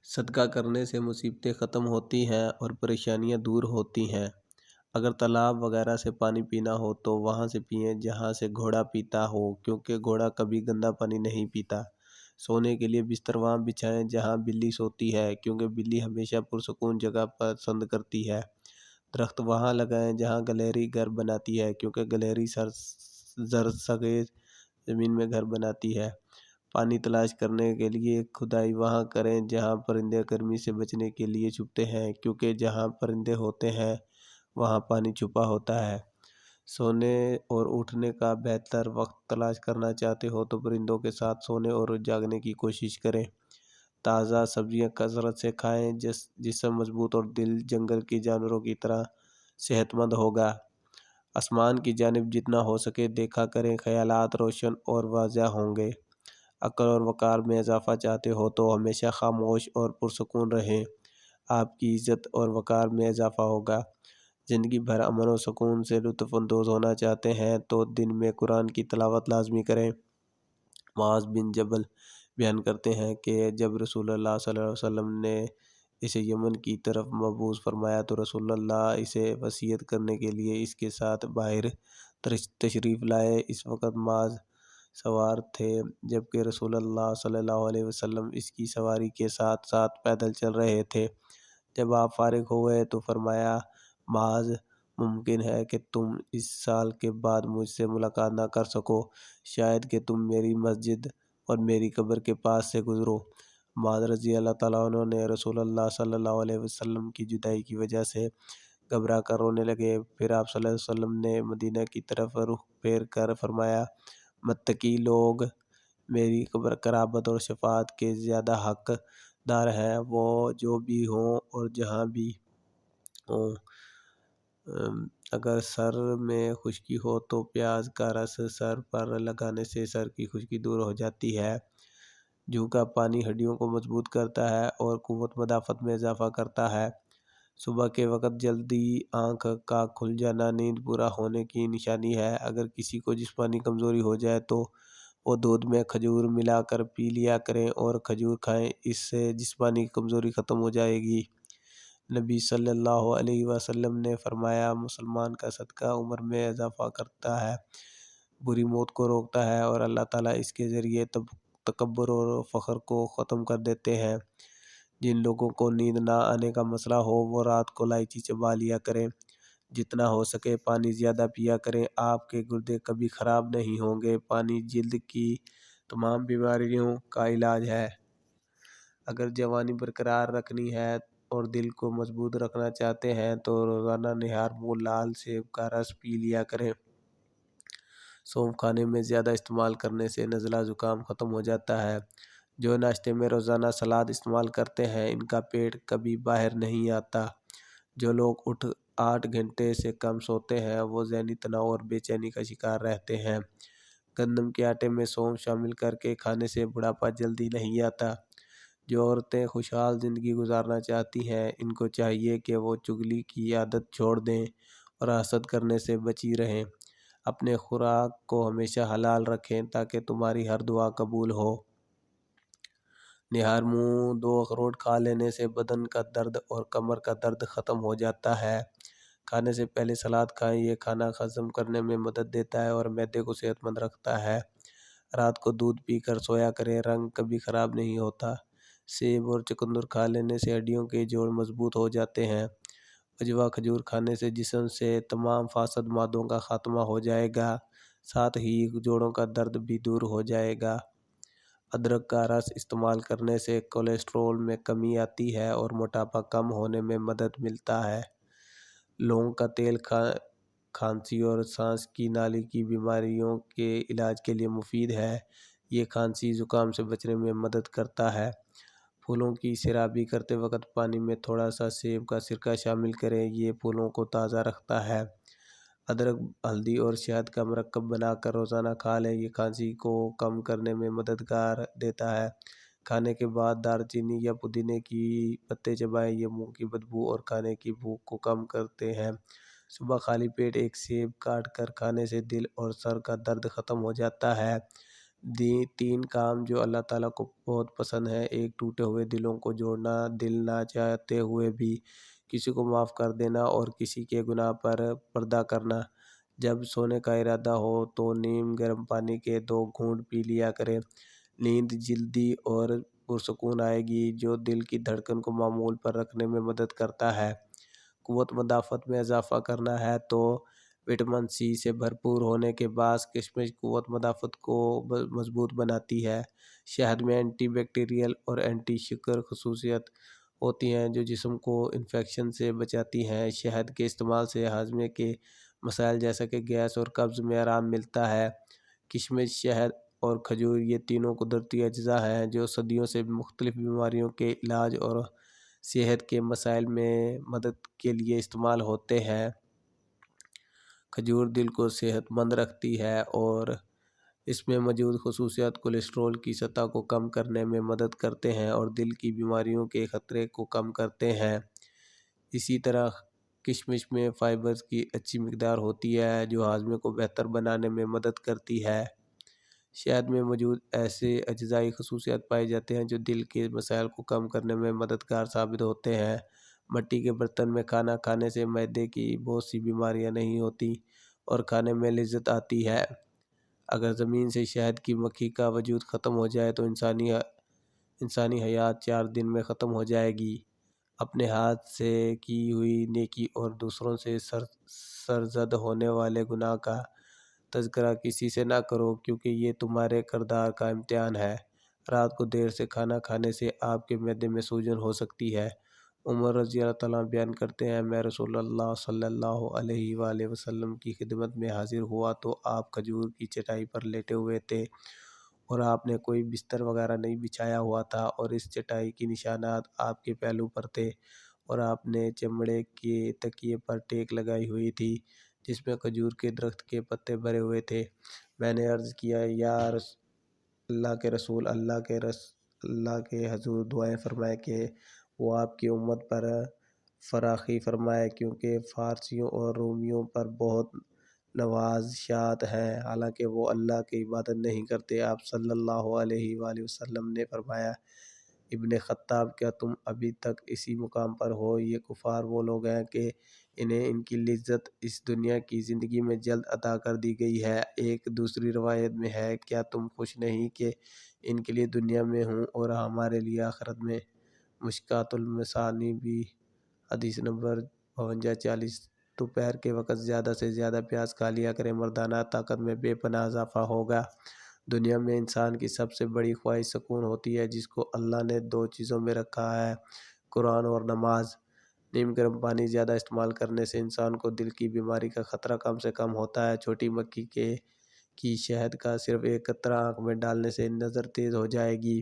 صدقہ کرنے سے مصیبتیں ختم ہوتی ہیں اور پریشانیاں دور ہوتی ہیں۔ اگر تالاب وغیرہ سے پانی پینا ہو تو وہاں سے پئیں جہاں سے گھوڑا پیتا ہو، کیونکہ گھوڑا کبھی گندا پانی نہیں پیتا۔ سونے کے لیے بستر وہاں بچھائیں جہاں بلی سوتی ہے، کیونکہ بلی ہمیشہ پرسکون جگہ پسند کرتی ہے۔ درخت وہاں لگائیں جہاں گلہری گھر بناتی ہے، کیونکہ گلہری زرخیز زمین میں گھر بناتی ہے۔ پانی تلاش کرنے کے لیے کھدائی وہاں کریں جہاں پرندے گرمی سے بچنے کے لیے چھپتے ہیں، کیونکہ جہاں پرندے ہوتے ہیں وہاں پانی چھپا ہوتا ہے۔ سونے اور اٹھنے کا بہتر وقت تلاش کرنا چاہتے ہو تو پرندوں کے ساتھ سونے اور جاگنے کی کوشش کریں۔ تازہ سبزیاں کثرت سے کھائیں، جسم مضبوط اور دل جنگل کے جانوروں کی طرح صحت مند ہوگا۔ آسمان کی جانب جتنا ہو سکے دیکھا کریں، خیالات روشن اور واضح ہوں گے۔ عقل اور وقار میں اضافہ چاہتے ہو تو ہمیشہ خاموش اور پرسکون رہیں، آپ کی عزت اور وقار میں اضافہ ہوگا۔ زندگی بھر امن و سکون سے لطف اندوز ہونا چاہتے ہیں تو دن میں قرآن کی تلاوت لازمی کریں۔ معاذ بن جبل بیان کرتے ہیں کہ جب رسول اللہ صلی اللہ علیہ وسلم نے اسے یمن کی طرف مبعوث فرمایا تو رسول اللہ اسے وصیت کرنے کے لیے اس کے ساتھ باہر تشریف لائے۔ اس وقت معاذ سوار تھے، جبکہ رسول اللہ صلی اللہ علیہ وسلم اس کی سواری کے ساتھ ساتھ پیدل چل رہے تھے۔ جب آپ فارغ ہوئے تو فرمایا، معاذ، ممکن ہے کہ تم اس سال کے بعد مجھ سے ملاقات نہ کر سکو، شاید کہ تم میری مسجد اور میری قبر کے پاس سے گزرو۔ معاذ رضی اللہ تعالیٰ عنہ نے رسول اللہ صلی اللہ علیہ وسلم کی جدائی کی وجہ سے گھبرا کر رونے لگے۔ پھر آپ صلی اللہ علیہ وسلم نے مدینہ کی طرف رخ پھیر کر فرمایا، متقی لوگ میری قرابت اور شفاعت کے زیادہ حق دار ہیں، وہ جو بھی ہوں اور جہاں بھی ہوں۔ اگر سر میں خشکی ہو تو پیاز کا رس سر پر لگانے سے سر کی خشکی دور ہو جاتی ہے۔ جھونکا پانی ہڈیوں کو مضبوط کرتا ہے اور قوت مدافعت میں اضافہ کرتا ہے۔ صبح کے وقت جلدی آنکھ کا کھل جانا نیند پورا ہونے کی نشانی ہے۔ اگر کسی کو جسمانی کمزوری ہو جائے تو وہ دودھ میں کھجور ملا کر پی لیا کریں اور کھجور کھائیں، اس سے جسمانی کمزوری ختم ہو جائے گی۔ نبی صلی اللہ علیہ وسلم نے فرمایا، مسلمان کا صدقہ عمر میں اضافہ کرتا ہے، بری موت کو روکتا ہے اور اللہ تعالیٰ اس کے ذریعے تکبر اور فخر کو ختم کر دیتے ہیں۔ جن لوگوں کو نیند نہ آنے کا مسئلہ ہو وہ رات کو الائچی چبا لیا کریں۔ جتنا ہو سکے پانی زیادہ پیا کریں، آپ کے گردے کبھی خراب نہیں ہوں گے۔ پانی جلد کی تمام بیماریوں کا علاج ہے۔ اگر جوانی برقرار رکھنی ہے اور دل کو مضبوط رکھنا چاہتے ہیں تو روزانہ نہار منہ لال سیب کا رس پی لیا کریں۔ سونف کھانے میں زیادہ استعمال کرنے سے نزلہ زکام ختم ہو جاتا ہے۔ جو ناشتے میں روزانہ سلاد استعمال کرتے ہیں ان کا پیٹ کبھی باہر نہیں آتا۔ جو لوگ 8 گھنٹے سے کم سوتے ہیں وہ ذہنی تناؤ اور بے چینی کا شکار رہتے ہیں۔ گندم کے آٹے میں سونف شامل کر کے کھانے سے بڑھاپا جلدی نہیں آتا۔ جو عورتیں خوشحال زندگی گزارنا چاہتی ہیں ان کو چاہیے کہ وہ چغلی کی عادت چھوڑ دیں اور حسد کرنے سے بچی رہیں۔ اپنے خوراک کو ہمیشہ حلال رکھیں تاکہ تمہاری ہر دعا قبول ہو۔ نہار منہ 2 اخروٹ کھا لینے سے بدن کا درد اور کمر کا درد ختم ہو جاتا ہے۔ کھانے سے پہلے سلاد کھائیں، یہ کھانا ہضم کرنے میں مدد دیتا ہے اور معدے کو صحت مند رکھتا ہے۔ رات کو دودھ پی کر سویا کریں، رنگ کبھی خراب نہیں ہوتا۔ سیب اور چقندر کھا لینے سے ہڈیوں کے جوڑ مضبوط ہو جاتے ہیں۔ عجوا کھجور کھانے سے جسم سے تمام فاسد مادوں کا خاتمہ ہو جائے گا، ساتھ ہی جوڑوں کا درد بھی دور ہو جائے گا۔ ادرک کا رس استعمال کرنے سے کولیسٹرول میں کمی آتی ہے اور موٹاپا کم ہونے میں مدد ملتا ہے۔ لونگ کا تیل کھانسی اور سانس کی نالی کی بیماریوں کے علاج کے لیے مفید ہے۔ یہ کھانسی زکام سے بچنے میں مدد کرتا ہے۔ پھولوں کی سیرابی کرتے وقت پانی میں تھوڑا سا سیب کا سرکہ شامل کریں، یہ پھولوں کو تازہ رکھتا ہے۔ ادرک، ہلدی اور شہد کا مرکب بنا کر روزانہ کھا لیں، یہ کھانسی کو کم کرنے میں مددگار دیتا ہے۔ کھانے کے بعد دار چینی یا پودینے کی پتے چبائیں، یہ منہ کی بدبو اور کھانے کی بھوک کو کم کرتے ہیں۔ صبح خالی پیٹ ایک سیب کاٹ کر کھانے سے دل اور سر کا درد ختم ہو جاتا ہے۔ تین کام جو اللہ تعالیٰ کو بہت پسند ہے: ایک، ٹوٹے ہوئے دلوں کو جوڑنا، دل نہ چاہتے ہوئے بھی کسی کو معاف کر دینا، اور کسی کے گناہ پر پردہ کرنا۔ جب سونے کا ارادہ ہو تو نیم گرم پانی کے 2 گھونٹ پی لیا کریں۔ نیند جلدی اور پرسکون آئے گی، جو دل کی دھڑکن کو معمول پر رکھنے میں مدد کرتا ہے۔ قوت مدافعت میں اضافہ کرنا ہے تو وٹامن سی سے بھرپور ہونے کے باعث کشمش قوت مدافعت کو مضبوط بناتی ہے۔ شہد میں اینٹی بیکٹیریل اور اینٹی شکر خصوصیت ہوتی ہیں جو جسم کو انفیکشن سے بچاتی ہیں۔ شہد کے استعمال سے ہاضمے کے مسائل جیسا کہ گیس اور قبض میں آرام ملتا ہے۔ کشمش، شہد اور کھجور یہ تینوں قدرتی اجزاء ہیں جو صدیوں سے مختلف بیماریوں کے علاج اور صحت کے مسائل میں مدد کے لیے استعمال ہوتے ہیں۔ کھجور دل کو صحت مند رکھتی ہے اور اس میں موجود خصوصیات کولیسٹرول کی سطح کو کم کرنے میں مدد کرتے ہیں اور دل کی بیماریوں کے خطرے کو کم کرتے ہیں۔ اسی طرح کشمش میں فائبر کی اچھی مقدار ہوتی ہے جو ہاضمے کو بہتر بنانے میں مدد کرتی ہے۔ شہد میں موجود ایسے اجزائی خصوصیات پائے جاتے ہیں جو دل کے مسائل کو کم کرنے میں مددگار ثابت ہوتے ہیں۔ مٹی کے برتن میں کھانا کھانے سے معدے کی بہت سی بیماریاں نہیں ہوتی اور کھانے میں لذت آتی ہے۔ اگر زمین سے شہد کی مکھی کا وجود ختم ہو جائے تو انسانی حیات 4 دن میں ختم ہو جائے گی۔ اپنے ہاتھ سے کی ہوئی نیکی اور دوسروں سے سرزد ہونے والے گناہ کا تذکرہ کسی سے نہ کرو، کیونکہ یہ تمہارے کردار کا امتحان ہے۔ رات کو دیر سے کھانا کھانے سے آپ کے معدے میں سوجن ہو سکتی ہے۔ عمر رضی اللہ تعالیٰ بیان کرتے ہیں، میں رسول اللہ صلی اللہ علیہ وآلہ وسلم کی خدمت میں حاضر ہوا تو آپ کھجور کی چٹائی پر لیٹے ہوئے تھے اور آپ نے کوئی بستر وغیرہ نہیں بچھایا ہوا تھا، اور اس چٹائی کی نشانات آپ کے پہلو پر تھے، اور آپ نے چمڑے کے تکیے پر ٹیک لگائی ہوئی تھی جس میں کھجور کے درخت کے پتے بھرے ہوئے تھے۔ میں نے عرض کیا، یا اللہ کے رسول، اللہ کے حضور دعائیں فرمائے کہ وہ آپ کی امت پر فراخی فرمائے، کیونکہ فارسیوں اور رومیوں پر بہت نوازشات ہیں، حالانکہ وہ اللہ کی عبادت نہیں کرتے۔ آپ صلی اللہ علیہ وآلہ وسلم نے فرمایا، ابن خطاب، کیا تم ابھی تک اسی مقام پر ہو؟ یہ کفار وہ لوگ ہیں کہ انہیں ان کی لذت اس دنیا کی زندگی میں جلد عطا کر دی گئی ہے۔ ایک دوسری روایت میں ہے، کیا تم خوش نہیں کہ ان کے لیے دنیا میں ہوں اور ہمارے لیے آخرت میں؟ مشکوٰۃ المصانی بھی، حدیث نمبر 5240۔ دوپہر کے وقت زیادہ سے زیادہ پیاز کھا لیا کریں، مردانہ طاقت میں بے پناہ اضافہ ہوگا۔ دنیا میں انسان کی سب سے بڑی خواہش سکون ہوتی ہے، جس کو اللہ نے 2 چیزوں میں رکھا ہے: قرآن اور نماز۔ نیم گرم پانی زیادہ استعمال کرنے سے انسان کو دل کی بیماری کا خطرہ کم سے کم ہوتا ہے۔ چھوٹی مکھی کی شہد کا صرف ایک قطرہ آنکھ میں ڈالنے سے نظر تیز ہو جائے گی۔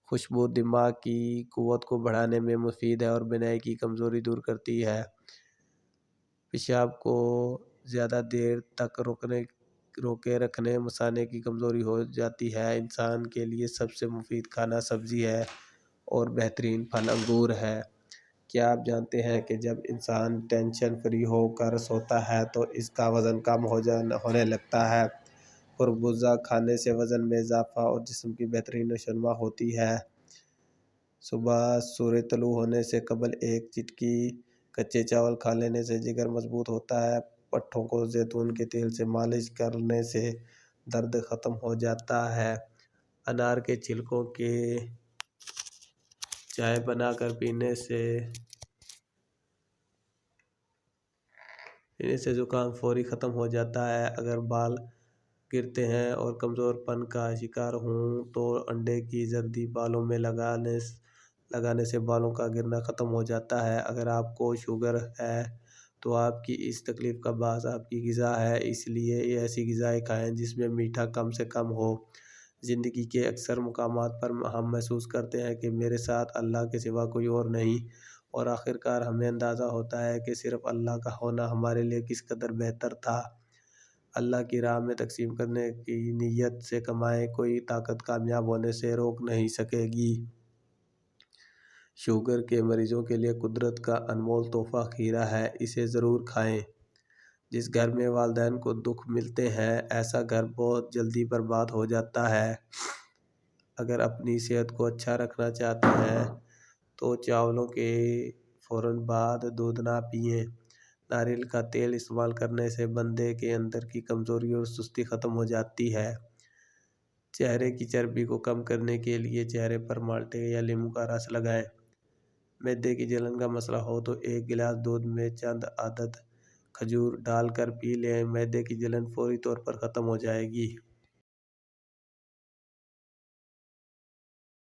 خوشبو دماغ کی قوت کو بڑھانے میں مفید ہے اور بینائی کی کمزوری دور کرتی ہے۔ پیشاب کو زیادہ دیر تک روکے رکھنے مثانے کی کمزوری ہو جاتی ہے۔ انسان کے لیے سب سے مفید کھانا سبزی ہے اور بہترین پھل انگور ہے۔ کیا آپ جانتے ہیں کہ جب انسان ٹینشن فری ہو کر سوتا ہے تو اس کا وزن کم ہونے لگتا ہے؟ خربوزہ کھانے سے وزن میں اضافہ اور جسم کی بہترین نشوونما ہوتی ہے۔ صبح سورج طلوع ہونے سے قبل ایک چٹکی کچے چاول کھا لینے سے جگر مضبوط ہوتا ہے۔ پٹھوں کو زیتون کے تیل سے مالش کرنے سے درد ختم ہو جاتا ہے۔ انار کے چھلکوں کے چائے بنا کر پینے سے زکام فوری ختم ہو جاتا ہے۔ اگر بال گرتے ہیں اور کمزور پن کا شکار ہوں تو انڈے کی زردی بالوں میں لگانے سے بالوں کا گرنا ختم ہو جاتا ہے۔ اگر آپ کو شوگر ہے تو آپ کی اس تکلیف کا باعث آپ کی غذا ہے، اس لیے ایسی غذائیں کھائیں جس میں میٹھا کم سے کم ہو۔ زندگی کے اکثر مقامات پر ہم محسوس کرتے ہیں کہ میرے ساتھ اللہ کے سوا کوئی اور نہیں، اور آخرکار ہمیں اندازہ ہوتا ہے کہ صرف اللہ کا ہونا ہمارے لیے کس قدر بہتر تھا۔ اللہ کی راہ میں تقسیم کرنے کی نیت سے کمائیں، کوئی طاقت کامیاب ہونے سے روک نہیں سکے گی۔ شوگر کے مریضوں کے لیے قدرت کا انمول تحفہ کھیرا ہے، اسے ضرور کھائیں۔ جس گھر میں والدین کو دکھ ملتے ہیں ایسا گھر بہت جلدی برباد ہو جاتا ہے۔ اگر اپنی صحت کو اچھا رکھنا چاہتے ہیں تو چاولوں کے فوراً بعد دودھ نہ پئیں۔ ناریل کا تیل استعمال کرنے سے بندے کے اندر کی کمزوری اور سستی ختم ہو جاتی ہے۔ چہرے کی چربی کو کم کرنے کے لیے چہرے پر مالٹے یا لیموں کا رس لگائیں۔ معدے کی جلن کا مسئلہ ہو تو ایک گلاس دودھ میں چند عدد کھجور ڈال کر پی لیں، معدے کی جلن فوری طور پر ختم ہو جائے گی۔